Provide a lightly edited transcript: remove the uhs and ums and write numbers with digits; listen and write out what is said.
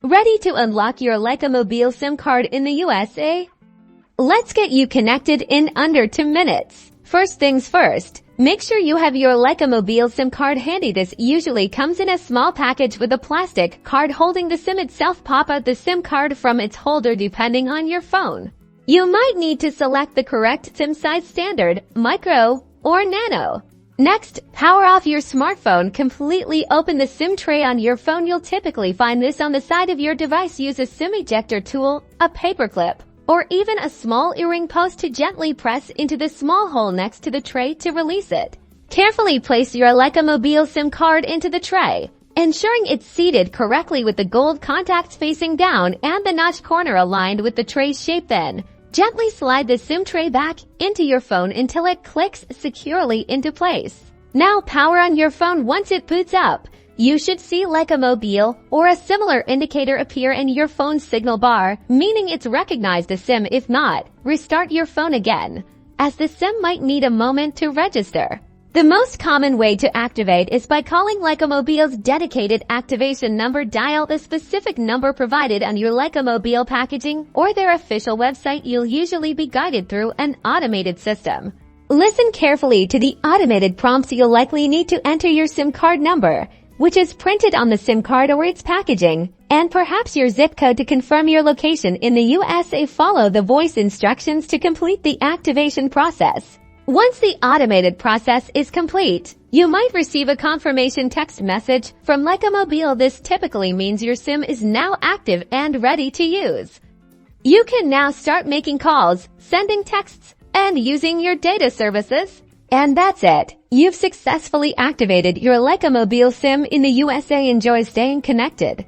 Ready to unlock your Lyca Mobile SIM card in the USA? Let's get you connected in under 2 minutes. First things first, make sure you have your Lyca Mobile SIM card handy. This usually comes in a small package with a plastic card holding the SIM itself. Pop out the SIM card from its holder depending on your phone. You might need to select the correct SIM size: standard, micro, or nano. Next, power off your smartphone. Completely open the SIM tray on your phone. You'll typically find this on the side of your device. Use a SIM ejector tool, a paperclip, or even a small earring post to gently press into the small hole next to the tray to release it. Carefully place your Lyca Mobile SIM card into the tray, ensuring it's seated correctly with the gold contacts facing down and the notch corner aligned with the tray's shape. Then, gently slide the SIM tray back into your phone until it clicks securely into place. Now power on your phone. Once it boots up, you should see Lyca Mobile or a similar indicator appear in your phone's signal bar, meaning it's recognized a SIM. If not, restart your phone again, as the SIM might need a moment to register. The most common way to activate is by calling Lyca Mobile's dedicated activation number. Dial the specific number provided on your Lyca Mobile packaging or their official website. You'll usually be guided through an automated system. Listen carefully to the automated prompts. You'll likely need to enter your SIM card number, which is printed on the SIM card or its packaging, and perhaps your zip code to confirm your location in the USA. Follow the voice instructions to complete the activation process. Once the automated process is complete, you might receive a confirmation text message from Lyca Mobile. This typically means your SIM is now active and ready to use. You can now start making calls, sending texts, and using your data services. And that's it. You've successfully activated your Lyca Mobile SIM in the USA. Enjoy staying connected.